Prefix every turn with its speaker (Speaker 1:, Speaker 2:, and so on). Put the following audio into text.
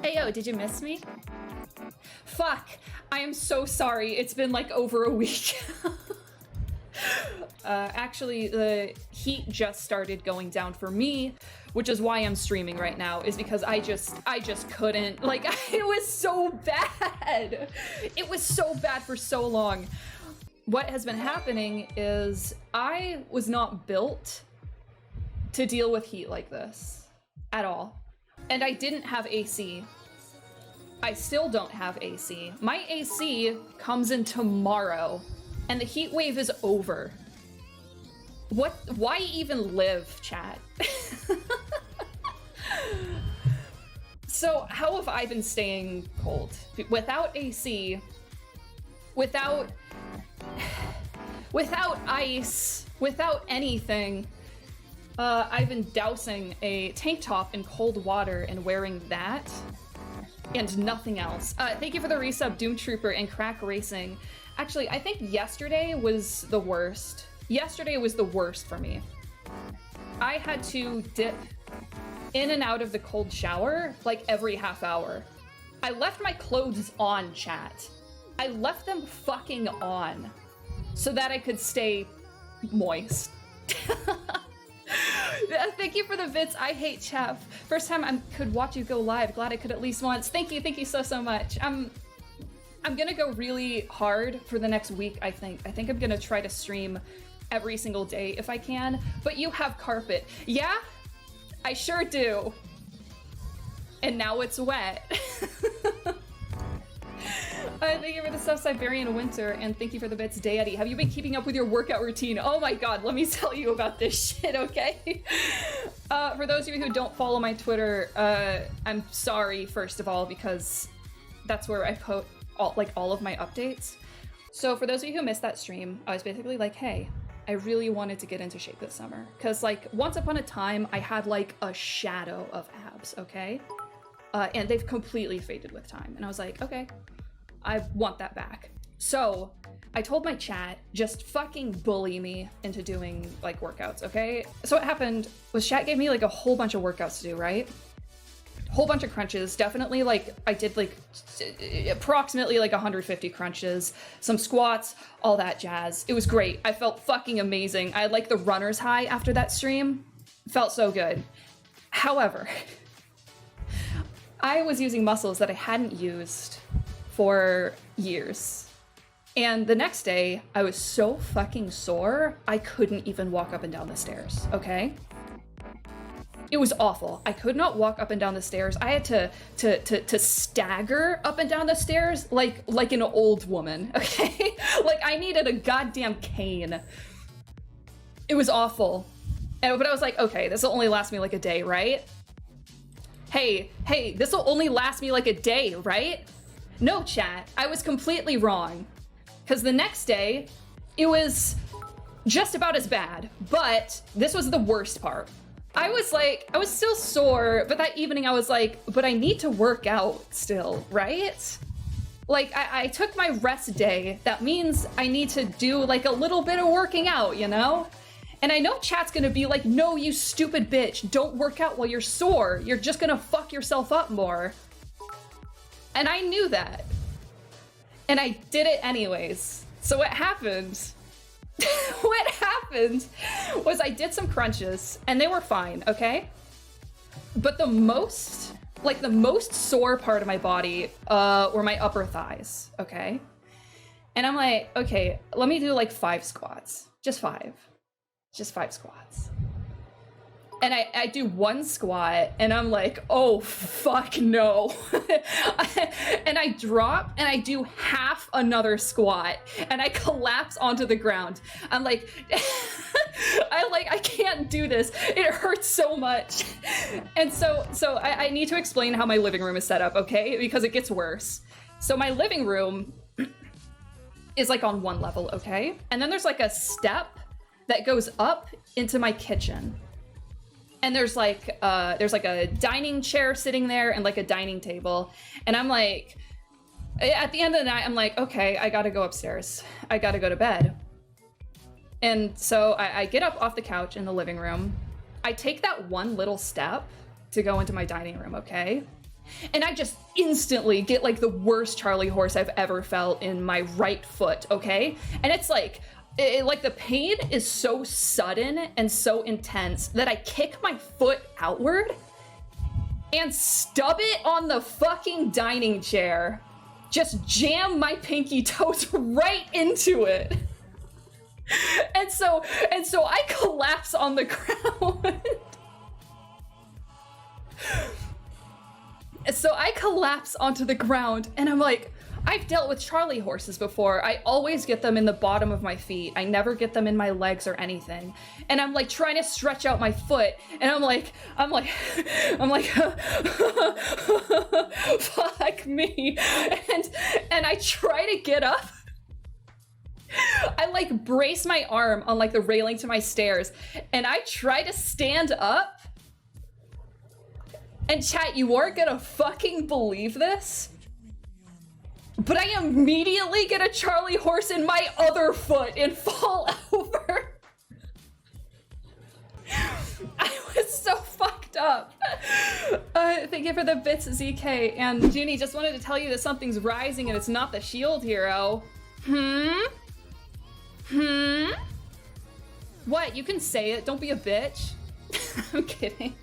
Speaker 1: Hey yo, did you miss me? Fuck, I am so sorry. It's been like over a week. Actually, the heat just started going down for me, which is why I'm streaming right now, is because I just couldn't. Like, it was so bad. It was so bad for so long. What has been happening is I was not built to deal with heat like this at all. And I didn't have AC. I still don't have AC. My AC comes in tomorrow, and the heat wave is over. What? Why even live, chat? So how have I been staying cold? Without AC, without ice, without anything. I've been dousing a tank top in cold water and wearing that and nothing else. Thank you for the resub, Doom Trooper and Crack Racing. Actually, I think yesterday was the worst. Yesterday was the worst for me. I had to dip in and out of the cold shower like every half hour. I left my clothes on, chat. I left them fucking on so that I could stay moist. Thank you for the bits. I hate Chef. First time I could watch you go live. Glad I could at least once. Thank you so much. I'm gonna go really hard for the next week, I think. I think I'm gonna try to stream every single day if I can. But you have carpet. Yeah, I sure do. And now it's wet. Thank you for the sub, Siberian Winter, and thank you for the bits, Deity. Have you been keeping up with your workout routine? Oh my god, let me tell you about this shit, okay? For those of you who don't follow my Twitter, I'm sorry, first of all, because that's where I put all of my updates. So for those of you who missed that stream, I was basically like, hey, I really wanted to get into shape this summer. Because, like, once upon a time, I had, like, a shadow of abs, okay? And they've completely faded with time. And I was like, okay, I want that back. So I told my chat, just fucking bully me into doing like workouts, okay? So what happened was chat gave me like a whole bunch of workouts to do, right? Whole bunch of crunches, definitely like I did like approximately like 150 crunches, some squats, all that jazz. It was great. I felt fucking amazing. I had like the runner's high after that stream. Felt so good. However, I was using muscles that I hadn't used for years. And the next day, I was so fucking sore, I couldn't even walk up and down the stairs, okay? It was awful. I could not walk up and down the stairs. I had to stagger up and down the stairs like an old woman, okay? Like I needed a goddamn cane. It was awful. But I was like, okay, this will only last me like a day, right? Hey, this will only last me like a day, right? No, chat, I was completely wrong. Because the next day, it was just about as bad, but this was the worst part. I was still sore, but that evening I was like, but I need to work out still, right? Like, I took my rest day. That means I need to do like a little bit of working out, you know? And I know chat's gonna be like, no, you stupid bitch, don't work out while you're sore. You're just gonna fuck yourself up more. And I knew that. And I did it anyways. So what happened? What happened was I did some crunches and they were fine, okay? But the most sore part of my body were my upper thighs, okay? And I'm like, okay, let me do like 5 squats. Just 5 squats. And I do 1 squat and I'm like, oh, fuck no. And I drop and I do half another squat and I collapse onto the ground. I'm like, I can't do this. It hurts so much. And so I need to explain how my living room is set up, okay? Because it gets worse. So my living room is like on 1 level, okay? And then there's like a step that goes up into my kitchen. And there's like a dining chair sitting there and like a dining table. And I'm like, at the end of the night, I'm like, okay, I gotta go upstairs. I gotta go to bed. And so I get up off the couch in the living room. I take that 1 little step to go into my dining room, okay? And I just instantly get like the worst Charlie horse I've ever felt in my right foot, okay? And it's like, like the pain is so sudden and so intense that I kick my foot outward and stub it on the fucking dining chair. Just jam my pinky toes right into it. And so I collapse on the ground. So I collapse onto the ground and I'm like, I've dealt with Charlie horses before. I always get them in the bottom of my feet. I never get them in my legs or anything. And I'm like trying to stretch out my foot and I'm like, fuck me. And I try to get up. I like brace my arm on like the railing to my stairs and I try to stand up. And chat, you aren't gonna fucking believe this, but I immediately get a Charlie horse in my other foot and fall over. I was so fucked up. Thank you for the bits, ZK. And Junie, just wanted to tell you that something's rising and it's not the shield hero. What? You can say it. Don't be a bitch. I'm kidding.